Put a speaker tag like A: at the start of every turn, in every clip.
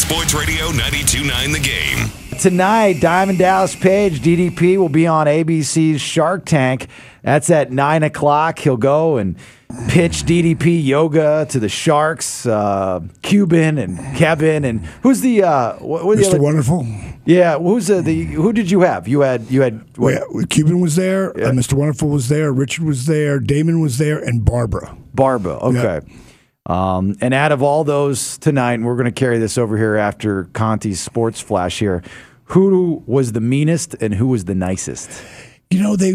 A: Sports Radio 92.9 The Game.
B: Tonight, Diamond Dallas Page, DDP, will be on ABC's Shark Tank. That's at 9 o'clock. He'll go and pitch DDP Yoga to the Sharks, Cuban and Kevin. And who's the
C: Mr. Wonderful?
B: Yeah, who did you have? You had what?
C: Yeah, Cuban was there,
B: Yeah.
C: Mr. Wonderful was there, Richard was there, Damon was there, and Barbara.
B: Okay. And out of all those tonight, and we're going to carry this over here after Conti's Sports Flash here, who was the meanest and who was the nicest?
C: You know, they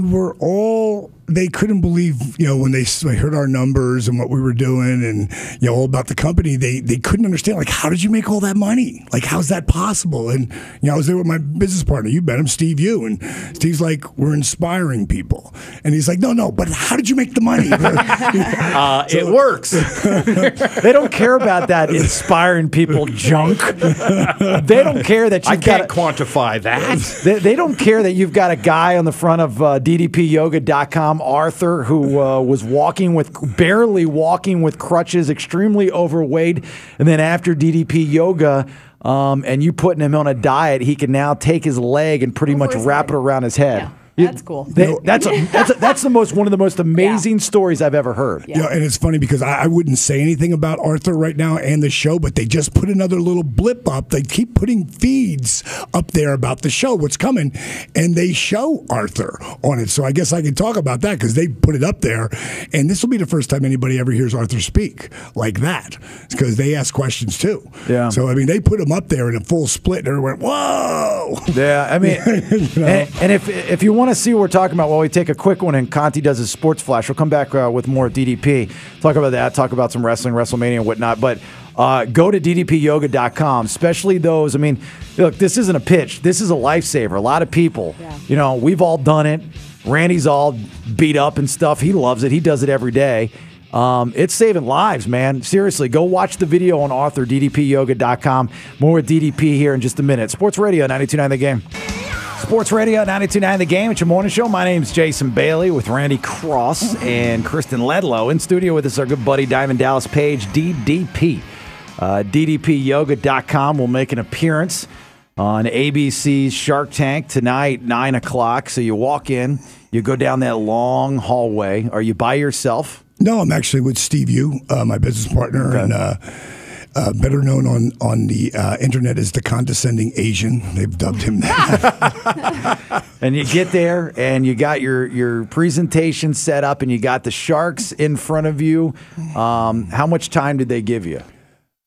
C: couldn't believe, when they heard our numbers and what we were doing and, all about the company, they couldn't understand, like, how did you make all that money? Like, how's that possible? And, I was there with my business partner. You met him, Steve Yu. And Steve's like, we're inspiring people. And he's like, no, but how did you make the money?
B: It works. They don't care about that inspiring people junk. They don't care that you've got
D: quantify that.
B: They don't care that you've got a guy on the front of DDPYoga.com, Arthur, who was barely walking with crutches, extremely overweight, and then after DDP Yoga, and you putting him on a diet, he can now take his leg and pretty much wrap it around his head.
E: Yeah. That's cool.
B: That's one of the most amazing stories I've ever heard.
C: Yeah, and it's funny because I wouldn't say anything about Arthur right now and the show, but they just put another little blip up. They keep putting feeds up there about the show, what's coming, and they show Arthur on it. So I guess I can talk about that because they put it up there, and this will be the first time anybody ever hears Arthur speak like that because they ask questions too.
B: Yeah.
C: So I mean, they put him up there in a full split, and everyone went, "Whoa!"
B: Yeah, I mean, and if you want to see what we're talking about while we take a quick one and Conti does his Sports Flash, we'll come back with more DDP, talk about that, talk about some wrestling, WrestleMania and whatnot, but go to DDPYoga.com, especially those, I mean, look, this isn't a pitch, this is a lifesaver. A lot of people, we've all done it. Randy's all beat up and stuff. He loves it. He does it every day. It's saving lives, man. Seriously, go watch the video on Arthur, DDPYoga.com. More with DDP here in just a minute. Sports Radio 92.9 The Game. Sports Radio 92.9 The Game. It's your morning show. My name's Jason Bailey with Randy Cross and Kristen Ledlow. In studio with us, our good buddy Diamond Dallas Page, DDP. DDPYoga.com will make an appearance on ABC's Shark Tank tonight, 9 o'clock. So you walk in, you go down that long hallway. Are you by yourself?
C: No, I'm actually with Steve Yu, my business partner, and better known on the internet as the condescending Asian. They've dubbed him that.
B: And you get there, and you got your presentation set up, and you got the Sharks in front of you. How much time did they give you?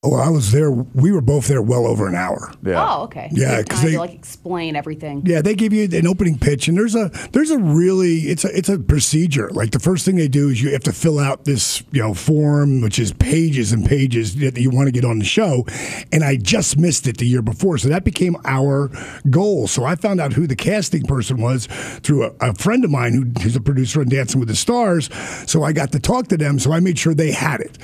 C: Oh, I was there. We were both there well over an hour.
B: Yeah.
E: Oh, okay.
C: Yeah,
E: because they to, explain everything.
C: Yeah, they give you an opening pitch, and there's a really it's a procedure. Like the first thing they do is you have to fill out this form, which is pages and pages that you want to get on the show. And I just missed it the year before, so that became our goal. So I found out who the casting person was through a friend of mine who's a producer on Dancing with the Stars. So I got to talk to them. So I made sure they had it.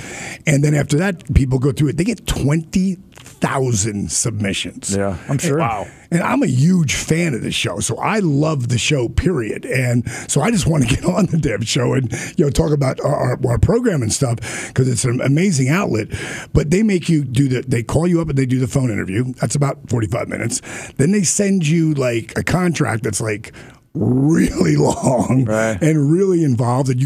C: And then after that, people go through it. They get 20,000 submissions.
B: Yeah, I'm sure.
C: Wow. And I'm a huge fan of the show, so I love the show, period. And so I just want to get on the damn show and talk about our program and stuff because it's an amazing outlet. But they make you they call you up and they do the phone interview. That's about 45 minutes. Then they send you like a contract that's like really long and really involved, and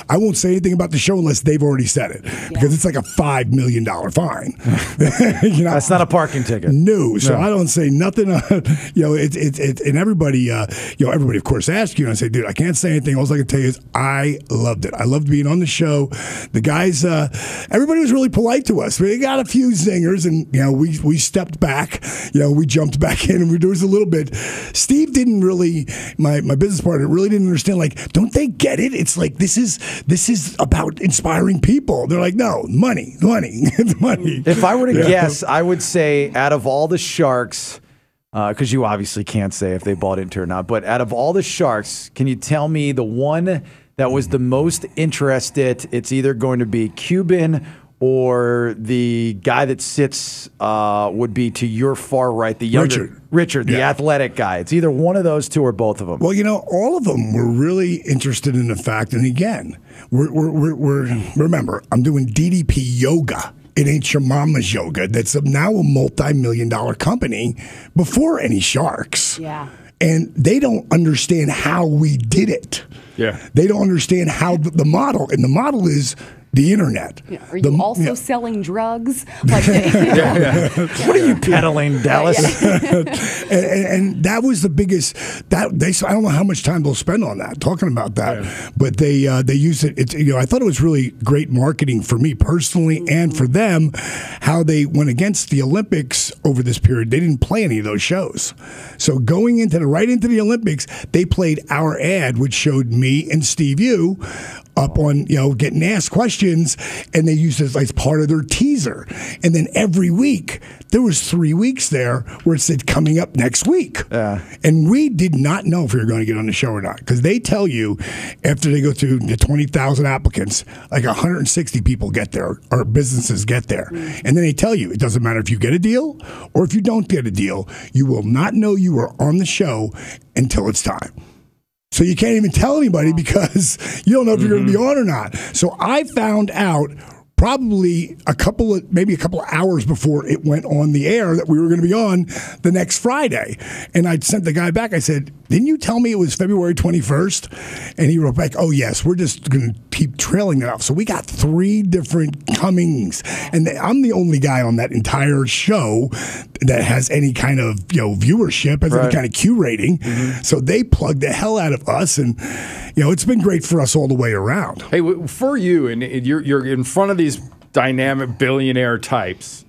C: I won't say anything about the show unless they've already said it because it's like a $5 million fine.
B: That's not a parking ticket.
C: No, so I don't say nothing. It's and everybody, everybody of course asks you, and I say, dude, I can't say anything. All I can tell you is I loved it. I loved being on the show. The guys, everybody was really polite to us. We got a few zingers, and we stepped back. We jumped back in, and there was a little bit. Steve didn't really. My business partner really didn't understand. Like, don't they get it? It's like this is about inspiring people. They're like, no, money.
B: If I were to guess, I would say out of all the Sharks, because you obviously can't say if they bought into it or not, but out of all the Sharks, can you tell me the one that was the most interested? It's either going to be Cuban or the guy that sits would be to your far right, the younger Richard, the athletic guy. It's either one of those two or both of them.
C: Well, all of them were really interested in the fact, and again, we're remember, I'm doing DDP Yoga. It Ain't Your Mama's Yoga that's now a multi-million-dollar company before any sharks.
E: Yeah.
C: And they don't understand how we did it.
D: Yeah.
C: They don't understand how the model, and the model is the internet.
E: Yeah. Are you also selling drugs? Like,
B: What are you peddling, Dallas?
C: and that was the biggest. I don't know how much time they'll spend on that, talking about that, but they use it. It's, I thought it was really great marketing for me personally and for them. How they went against the Olympics over this period. They didn't play any of those shows, so going right into the Olympics, they played our ad, which showed me and Steve Yu up on, getting asked questions, and they used it as part of their teaser. And then every week, there was 3 weeks there where it said coming up next week.
B: Yeah.
C: And we did not know if we were going to get on the show or not, because they tell you after they go through the 20,000 applicants, like 160 people get there, or businesses get there. And then they tell you it doesn't matter if you get a deal or if you don't get a deal, you will not know you are on the show until it's time. So you can't even tell anybody because you don't know if you're going to be on or not. So I found out probably maybe a couple of hours before it went on the air that we were going to be on the next Friday. And I sent the guy back. I said, didn't you tell me it was February 21st? And he wrote back, oh, yes, we're just going to keep trailing it off. So we got 3 different comings. And I'm the only guy on that entire show that has any kind of viewership, has any kind of Q rating. So they plugged the hell out of us. And, it's been great for us all the way around.
D: Hey, for you, and you're in front of these dynamic billionaire types.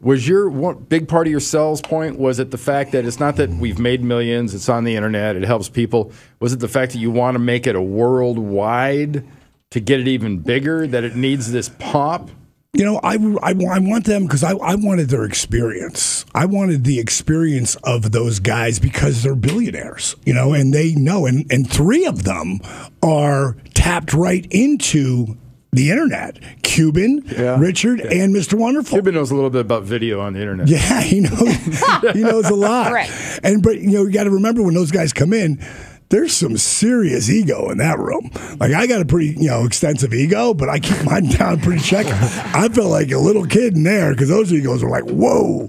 D: Was your big part of your sales point, was it the fact that it's not that we've made millions, it's on the internet, it helps people? Was it the fact that you want to make it a worldwide to get it even bigger, that it needs this pop?
C: I want them because I wanted their experience. I wanted the experience of those guys because they're billionaires, and they know. And 3 of them are tapped right into the internet. Cuban, Richard, and Mr. Wonderful.
D: Cuban knows a little bit about video on the internet.
C: Yeah, he knows a lot.
E: Right.
C: But you got to remember when those guys come in, there's some serious ego in that room. Like, I got a pretty, extensive ego, but I keep mine down pretty check. I felt like a little kid in there because those egos were like, whoa.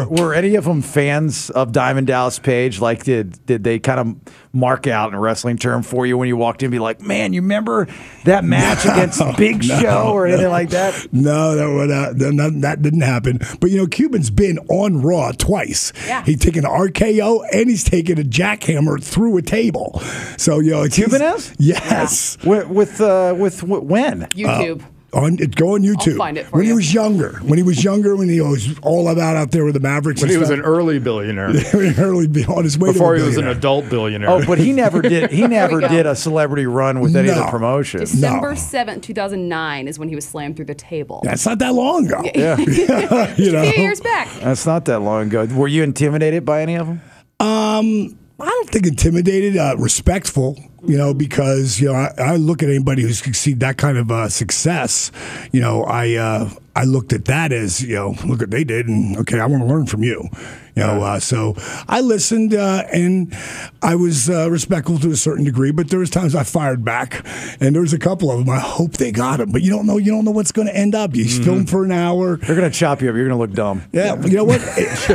B: Were any of them fans of Diamond Dallas Page? Like, did they kind of mark out in a wrestling term for you when you walked in and be like, man, you remember that match against Big Show or anything like that?
C: No, that didn't happen. But, Cuban's been on Raw twice.
E: Yeah.
C: He's taken an RKO and he's taken a jackhammer through a table. So,
B: Cuban is?
C: Yes.
B: Yeah. With when?
E: YouTube.
C: Go on YouTube.
E: I'll find it for
C: when
E: you.
C: He was younger, when he was all about out there with the Mavericks.
D: When he was an early billionaire.
C: on his way
D: before
C: to
D: he was an
C: billionaire.
D: adult billionaire.
B: Oh, but he never did. He never
E: go.
B: did a celebrity run with any of the promotions.
E: December 7th, 2009 is when he was slammed through the table.
C: That's not that long ago.
B: Yeah,
E: A few years back.
B: that's not that long ago. Were you intimidated by any of them?
C: I don't think intimidated, respectful, because, I look at anybody who's succeed that kind of success, I looked at that as, look what they did, and okay, I want to learn from you. So I listened and I was respectful to a certain degree, but there was times I fired back, and there was a couple of them. I hope they got them, but you don't know what's going to end up. You film for an hour.
B: They're going to chop you up. You're going to look dumb.
C: Yeah, you know what? It's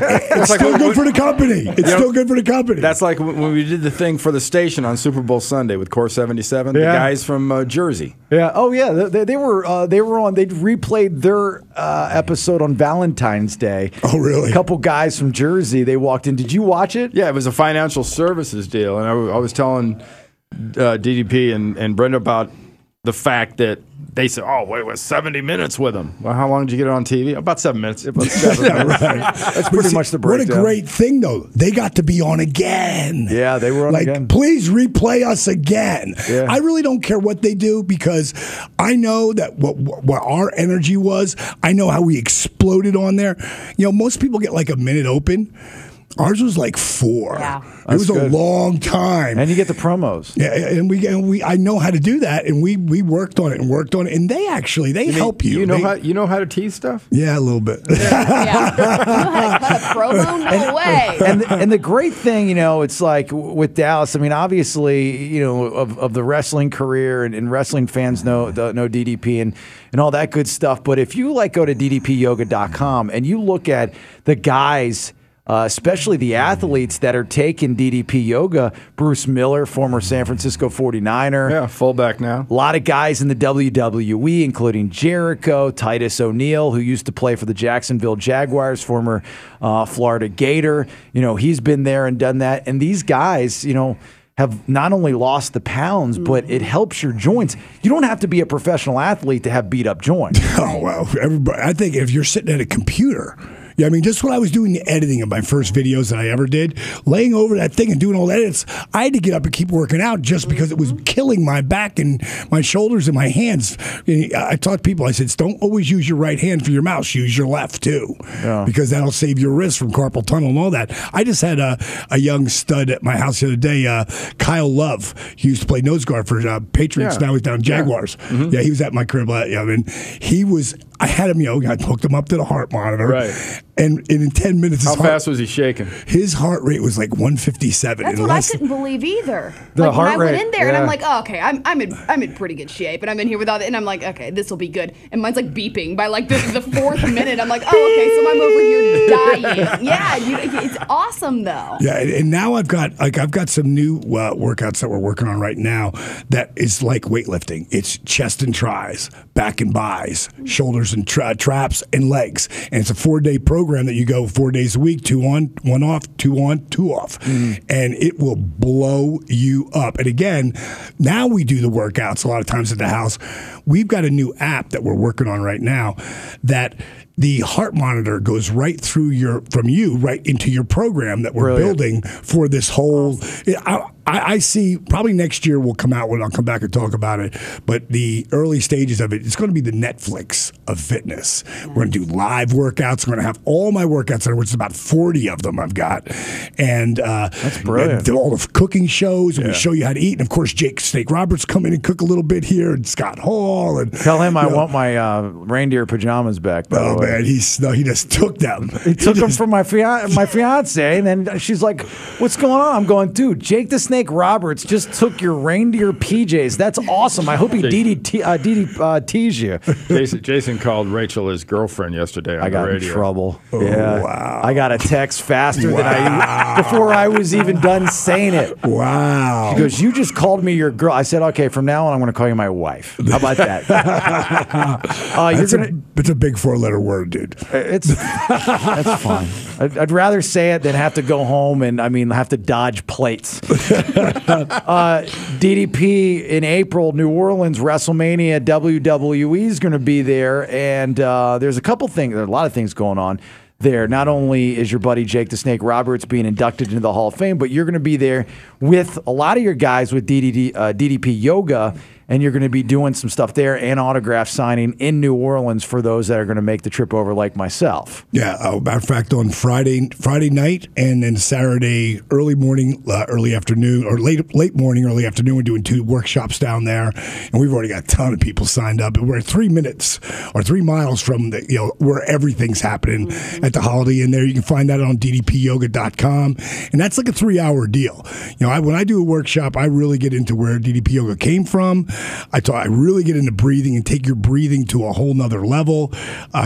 D: like
C: still
D: when-
C: good for the company. It's still good for the company.
D: That's like when we did the thing for the station on Super Bowl Sunday with Core 77, the guys from Jersey.
B: Yeah. Oh, yeah. They were on. They replayed their episode on Valentine's Day.
C: Oh, really?
B: A couple guys from Jersey. They walked in. Did you watch it?
D: Yeah, it was a financial services deal, and I was telling DDP and Brenda about the fact that they said, "Oh, wait, it was 70 minutes with him." Well, how long did you get it on TV? About 7 minutes. About 7 minutes.
C: Right.
B: That's pretty much the breakdown.
C: What a great thing, though. They got to be on again.
B: Yeah, they were on again.
C: Please replay us again.
B: Yeah.
C: I really don't care what they do because I know that what our energy was. I know how we exploded on there. Most people get like a minute open. Ours was like 4.
E: Yeah.
C: It was
B: good.
C: a long time.
B: And you get the promos.
C: Yeah, and we I know how to do that, and we worked on it, and they help you.
D: You know how to tease stuff?
C: Yeah, a little bit.
E: Yeah. You know how to cut a promo? No way.
B: And the great thing, it's like with Dallas. I mean, obviously, of the wrestling career and wrestling fans know DDP and all that good stuff. But if you go to ddpyoga.com and you look at the guys. Especially the athletes that are taking DDP Yoga. Bruce Miller, former San Francisco 49er.
D: Yeah, fullback now.
B: A lot of guys in the WWE, including Jericho, Titus O'Neil, who used to play for the Jacksonville Jaguars, former Florida Gator. He's been there and done that. And these guys, have not only lost the pounds, but it helps your joints. You don't have to be a professional athlete to have beat up joints.
C: Oh, well, everybody. I think if you're sitting at a computer. Yeah, I mean, just when I was doing the editing of my first videos that I ever did, laying over that thing and doing all the edits, I had to get up and keep working out just because it was killing my back and my shoulders and my hands. I taught people, I said, don't always use your right hand for your mouse. Use your left, too, because that'll save your wrist from carpal tunnel and all that. I just had a young stud at my house the other day, Kyle Love. He used to play nose guard for Patriots. Now he's down Jaguars. Yeah. Mm-hmm. Yeah, he was at my crib. I mean, I had him, I hooked him up to the heart monitor.
D: Right.
C: And in 10 minutes,
D: how fast was he shaking?
C: His heart rate was like 157.
E: That's what I couldn't believe either.
B: The heart
E: when I
B: rate,
E: went in there and I'm like, oh, okay, I'm in pretty good shape, and I'm in here without it, and I'm like, okay, this will be good. And mine's like beeping by like the 4th minute. I'm like, oh, okay, so I'm over here dying. Yeah, it's awesome though.
C: Yeah, and now I've got some new workouts that we're working on right now that is like weightlifting. It's chest and tries, back and buys, shoulders and traps and legs, and it's a 4-day program that you go 4 days a week, 2 on, 1 off, 2 on, 2 off. And it will blow you up. And again, now we do the workouts a lot of times at the house. We've got a new app that we're working on right now that the heart monitor goes right through from you right into your program that we're building for this whole. I see probably next year we'll come out with. I'll come back and talk about it. But the early stages of it's going to be the Netflix of fitness. We're going to do live workouts. We're going to have all my workouts there, which is about 40 of them I've got, and
B: that's brilliant.
C: And all the cooking shows, and we show you how to eat. And of course, Jake Snake Roberts come in and cook a little bit here, and Scott Hall. And
B: tell him I want my reindeer pajamas back. By the way.
C: Man, he just took them.
B: He took them from my fiance, and then she's like, "What's going on?" I'm going, "Dude, Jake the Snake Roberts just took your reindeer PJs. That's awesome. I hope he DDT's you."
D: Jason called Rachel his girlfriend yesterday on
B: I got
D: the radio.
B: in trouble.
C: Oh,
B: yeah,
C: wow.
B: I got a text faster than before I was even done saying it.
C: Wow.
B: She goes, "You just called me your girl." I said, "Okay, from now on, I'm going to call you my wife." How about that?
C: It's a big 4-letter word, dude.
B: That's fine. I'd rather say it than have to go home and have to dodge plates. DDP in April, New Orleans, WrestleMania, WWE is going to be there, and there's a lot of things going on there. Not only is your buddy Jake the Snake Roberts being inducted into the Hall of Fame, but you're going to be there with a lot of your guys with DDP Yoga, and you're going to be doing some stuff there and autograph signing in New Orleans for those that are going to make the trip over like myself.
C: Yeah, matter of fact, on Friday night and then Saturday early morning, early afternoon, or late morning, early afternoon, we're doing 2 workshops down there, and we've already got a ton of people signed up. And we're 3 minutes or 3 miles from where everything's happening at the Holiday Inn there. You can find that on ddpyoga.com, and that's like a 3-hour deal. When I do a workshop, I really get into where DDP Yoga came from. I really get into breathing and take your breathing to a whole nother level.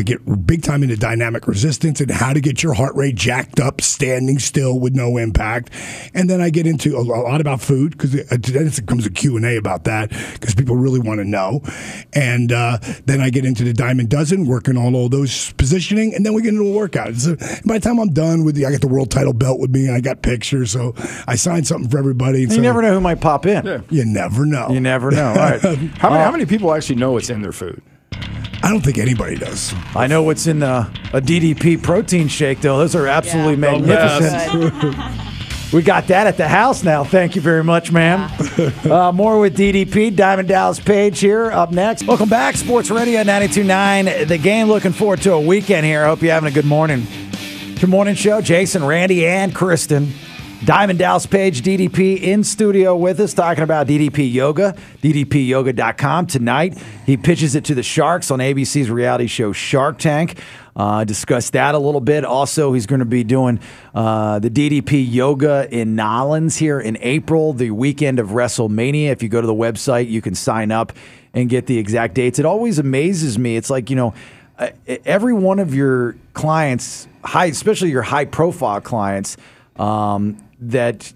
C: Get big time into dynamic resistance and how to get your heart rate jacked up, standing still with no impact. And then I get into a lot about food, because then it comes a Q&A about that, because people really want to know. And then I get into the Diamond Dozen, working on all those positioning, and then we get into a workout. So by the time I'm done I got the world title belt with me, and I got pictures, so I signed something for everybody.
B: You never know who might pop in.
D: Yeah.
C: You never know.
B: You never know. All right.
D: How many people actually know what's in their food?
C: I don't think anybody does.
B: I know what's in a DDP protein shake, though. Those are absolutely magnificent. We got that at the house now. Thank you very much, ma'am. More with DDP. Diamond Dallas Page here up next. Welcome back. Sports Radio 92.9. The Game. Looking forward to a weekend here. I hope you're having a good morning. Good morning show. Jason, Randy, and Kristen. Diamond Dallas Page, DDP, in studio with us talking about DDP Yoga, ddpyoga.com. Tonight, he pitches it to the Sharks on ABC's reality show Shark Tank. Discuss that a little bit. Also, he's going to be doing the DDP Yoga in Nolens here in April, the weekend of WrestleMania. If you go to the website, you can sign up and get the exact dates. It always amazes me. It's like, every one of your clients, especially your high-profile clients, that,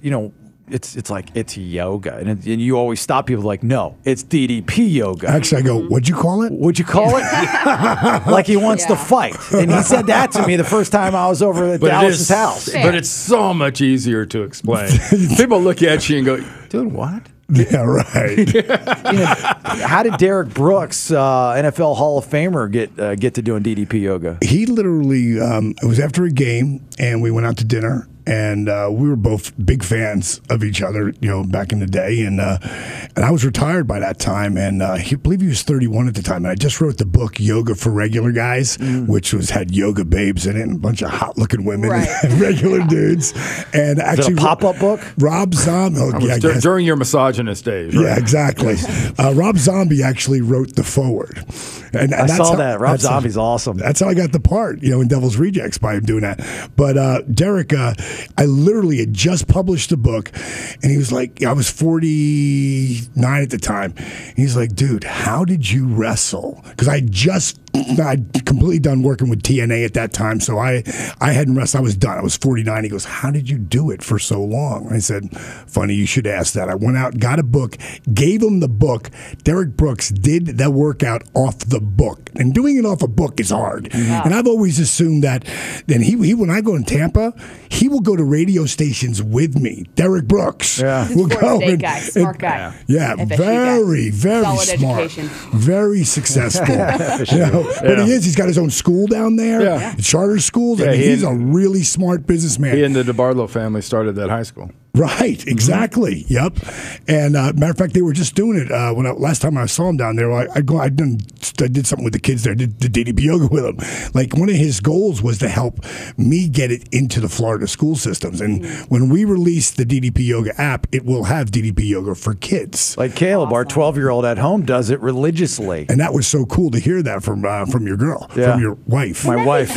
B: it's like, it's yoga. And you always stop people like, no, it's DDP Yoga.
C: Actually, I go, what'd you call it?
B: What'd you call it? Like he wants to fight. And he said that to me the first time I was over at Dallas's house.
D: But it's so much easier to explain. People look at you and go, doing what?
C: Yeah, right.
B: How did Derek Brooks, NFL Hall of Famer, get to doing DDP Yoga?
C: He literally, it was after a game, and we went out to dinner. And we were both big fans of each other, back in the day. And I was retired by that time. And I believe he was 31 at the time. And I just wrote the book Yoga for Regular Guys, which had yoga babes in it and a bunch of hot-looking women and regular dudes. And actually,
B: is it a pop-up book?
C: Rob Zombie.
D: During your misogynist days, right?
C: Yeah, exactly. Rob Zombie actually wrote the foreword. And
B: I saw that. Rob Zombie's awesome.
C: That's how I got the part, in Devil's Rejects, by him doing that. But Derek, I literally had just published the book, and he was like, I was 49 at the time. And he's like, dude, how did you wrestle? Because I'd completely done working with TNA at that time, so I hadn't wrestled. I was done. I was 49. He goes, how did you do it for so long? And I said, funny you should ask that. I went out, got a book, gave him the book. Derek Brooks did the workout off the book. And doing it off a book is hard. Wow. And I've always assumed that then he when I go in Tampa, he will go to radio stations with me. Derek Brooks.
E: Yeah.
C: Will go
E: guy, smart guy.
C: Yeah, very, very
E: solid
C: smart.
E: Education.
C: Very successful. But he's got his own school down there, charter schools. I mean, he's a really smart businessman.
D: He and the DeBarlo family started that high school.
C: Right, exactly. Yep. And matter of fact, they were just doing it last time I saw him down there. I did something with the kids there. I did the DDP Yoga with them. Like, one of his goals was to help me get it into the Florida school systems. And when we release the DDP Yoga app, it will have DDP Yoga for kids.
B: Like Caleb, our 12-year-old at home, does it religiously.
C: And that was so cool to hear that from your girl, from your wife.
B: My wife.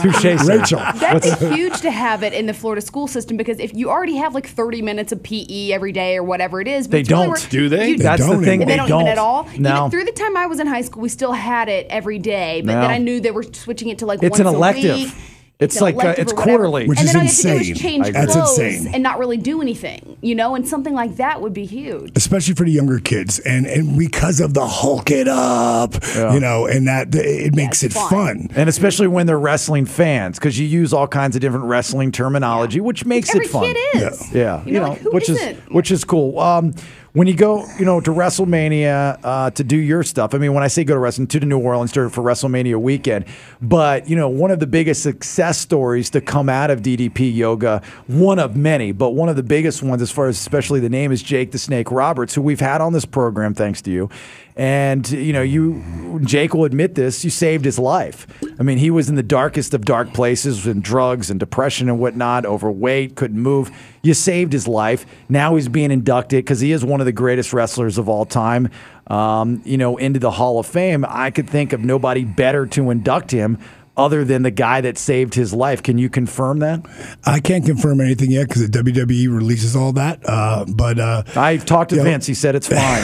E: Touche,
C: Rachel.
E: That's huge to have it in the Florida school system, because if you already have like 30 minutes of PE every day or whatever it is,
B: they don't.
D: Do they?
B: That's the thing.
E: They don't even at all.
B: No.
E: Even through the time I was in high school, we still had it every day, but then I knew they were switching it to like
B: it's
E: once
B: an elective.
E: a week.
B: It's like it's quarterly,
C: which is insane.
E: And then all you have to do is change
C: That's
E: clothes
C: insane.
E: and not really do anything, and something like that would be huge.
C: Especially for the younger kids, and because of the Hulk it up, and that it makes it fun.
B: And especially when they're wrestling fans, because you use all kinds of different wrestling terminology, which makes it fun.
E: Every kid is.
B: Yeah.
E: Who
B: which is cool. When you go, to WrestleMania to do your stuff, I mean, when I say go to wrestling, to the New Orleans for WrestleMania weekend, but, one of the biggest success stories to come out of DDP Yoga, one of many, but one of the biggest ones as far as especially the name is Jake the Snake Roberts, who we've had on this program thanks to you. And, Jake will admit this, you saved his life. I mean, he was in the darkest of dark places in drugs and depression and whatnot, overweight, couldn't move. You saved his life. Now he's being inducted because he is one of the greatest wrestlers of all time, into the Hall of Fame. I could think of nobody better to induct him other than the guy that saved his life. Can you confirm that?
C: I can't confirm anything yet because the WWE releases all that. But
B: I talked to Vince. He said it's fine.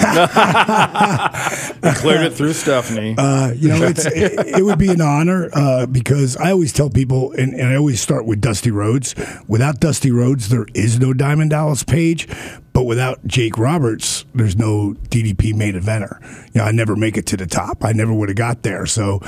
D: Cleared it through Stephanie.
C: It would be an honor because I always tell people, and I always start with Dusty Rhodes. Without Dusty Rhodes, there is no Diamond Dallas Page. But without Jake Roberts, there's no DDP main eventer. I never make it to the top. I never would have got there. So,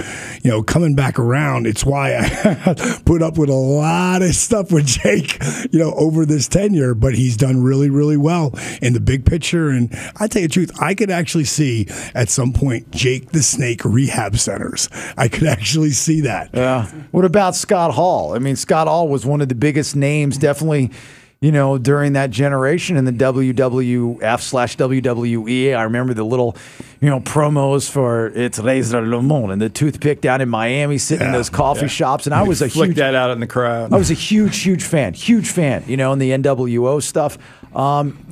C: coming back around, it's why I put up with a lot of stuff with Jake, over this tenure. But he's done really, really well in the big picture. And I tell you the truth, I could actually see at some point Jake the Snake rehab centers. I could actually see that.
B: Yeah. What about Scott Hall? I mean, Scott Hall was one of the biggest names, definitely. during that generation in the WWF/WWE. I remember the little, promos for It's Razor Le Monde and the toothpick down in Miami, sitting in those coffee shops. And I was a
D: flick
B: huge
D: that out in the crowd.
B: I was a huge fan, in the NWO stuff.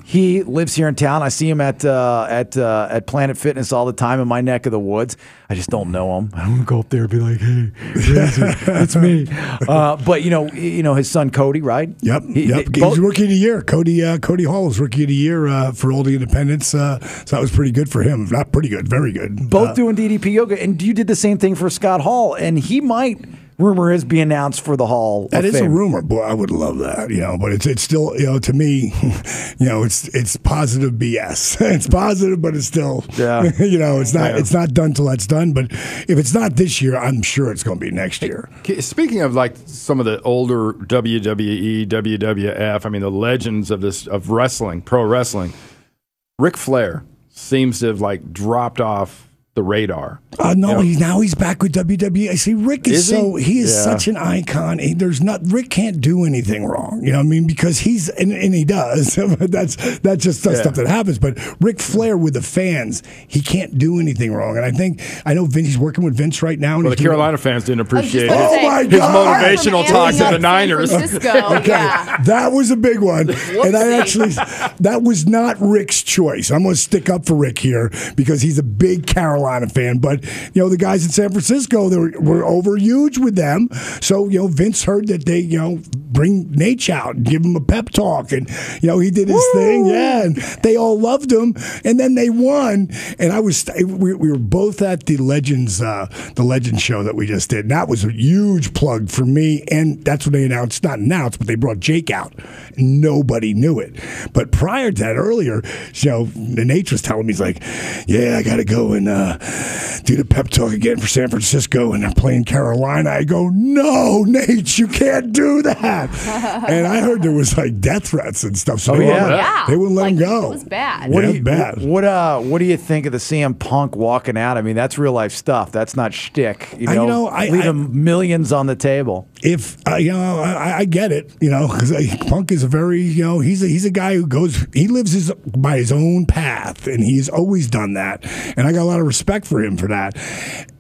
B: He lives here in town. I see him at Planet Fitness all the time in my neck of the woods. I just don't know him. I don't want to go up there and be like, "Hey, it's me." But his son Cody, right?
C: Yep. He's Rookie of the Year. Cody Hall was Rookie of the Year for all the independents. So that was pretty good for him. Not pretty good, very good.
B: Both doing DDP Yoga, and you did the same thing for Scott Hall, and he might. Rumor is be announced for the Hall.
C: That
B: of
C: is
B: Fame.
C: a rumor, boy. I would love that, but it's still, to me, it's positive BS. It's positive, but it's still, it's not done till that's done. But if it's not this year, I'm sure it's going to be next year.
D: Speaking of like some of the older WWE, WWF, I mean the legends of wrestling, pro wrestling, Ric Flair seems to have like dropped off the radar.
C: No, he's back with WWE. I see Rick is he is such an icon. Rick can't do anything wrong. Because he's and he does. that's just stuff that happens. But Ric Flair with the fans, he can't do anything wrong. And I know Vince, he's working with Vince right now. And
D: the Carolina fans didn't appreciate
C: my
D: his
C: God.
D: motivational talks at the Niners.
C: That was a big one. And that was not Rick's choice. I'm going to stick up for Rick here because he's a big Carolina fan, but the guys in San Francisco, they were over huge with them. So Vince heard that they bring Nate out and give him a pep talk, and he did his thing, and they all loved him, and then they won. And we were both at the Legends show that we just did. And that was a huge plug for me, and that's when they not announced, but they brought Jake out. Nobody knew it, but prior to that, earlier, Nate was telling me, he's like, I got to go and do the pep talk again for San Francisco, and they're playing Carolina. I go, no, Nate, you can't do that. And I heard there was like death threats and stuff. So they wouldn't let him go.
E: It was bad.
B: What do you think of the CM Punk walking out? I mean, that's real life stuff. That's not shtick. Leaving millions on the table.
C: If I get it, because Punk is a very, he's a guy who lives by his own path, and he's always done that. And I got a lot of respect for him for that.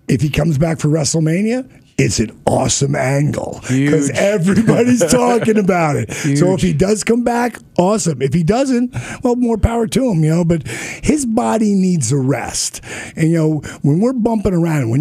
C: If he comes back for WrestleMania, it's an awesome angle because everybody's talking about it. Huge. So if he does come back, awesome. If he doesn't, well, more power to him, but his body needs a rest. And, when we're bumping around,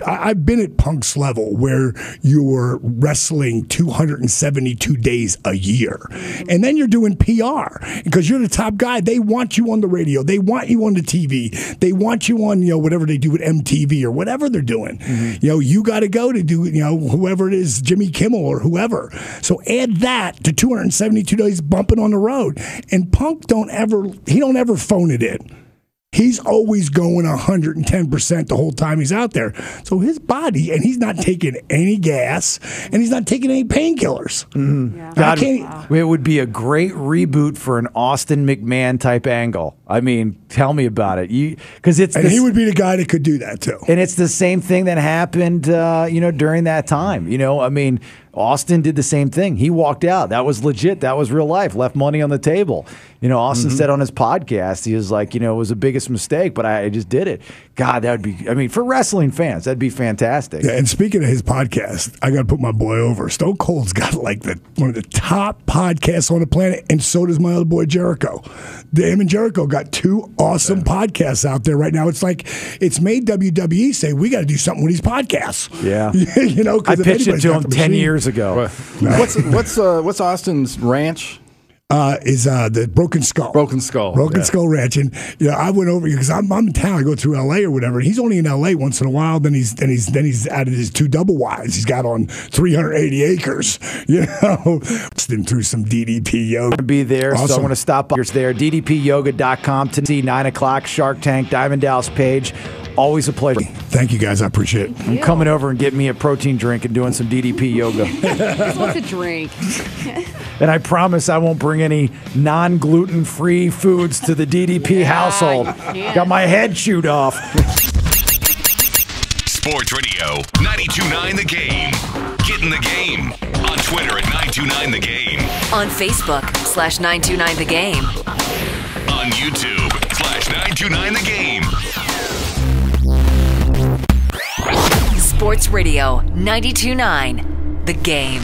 C: I've been at Punk's level where you're wrestling 272 days a year. And then you're doing PR because you're the top guy. They want you on the radio. They want you on the TV. They want you on, whatever they do with MTV or whatever they're doing. Mm-hmm. You got to go to do, whoever it is, Jimmy Kimmel or whoever. So add that to 272 days bumping on the road. And Punk don't ever phone it in. He's always going 110% the whole time he's out there. So his body, and he's not taking any gas, and he's not taking any painkillers.
B: Mm-hmm. Yeah. It would be a great reboot for an Austin McMahon type angle. I mean, tell me about it. He would be
C: the guy that could do that too.
B: And it's the same thing that happened, during that time. I mean, Austin did the same thing. He walked out. That was legit. That was real life. Left money on the table. Austin said on his podcast, he was like, it was the biggest mistake, but I just did it. God, that would be, for wrestling fans, that'd be fantastic.
C: Yeah, and speaking of his podcast, I got to put my boy over. Stone Cold's got like one of the top podcasts on the planet, and so does my other boy Jericho. Him and Jericho got two awesome podcasts out there right now. It's like it's made WWE say we got to do something with these podcasts.
B: Yeah,
C: I
B: pitched it to him 10 years ago.
D: What's Austin's ranch?
C: Is the Broken Skull.
D: Broken Skull
C: Ranch. And I went over because I'm in town. I go through LA or whatever. And he's only in LA once in a while. Then he's added his 2 double wides. He's got on 380 acres. Been through some DDP yoga.
B: Be there.
C: Awesome.
B: So I'm going to stop by there. DDPyoga.com to see 9 o'clock Shark Tank Diamond Dallas Page. Always a pleasure.
C: Thank you, guys. I appreciate it.
B: I'm coming over and getting me a protein drink and doing some DDP yoga.
E: He just wants a drink.
B: And I promise I won't bring any non-gluten-free foods to the DDP household. Got my head chewed off.
A: Sports Radio 92.9 The Game. Get in the game on Twitter at 92. 929 The Game.
F: On Facebook /929 The Game.
A: On YouTube /929 The Game.
F: Sports Radio 929 The Game.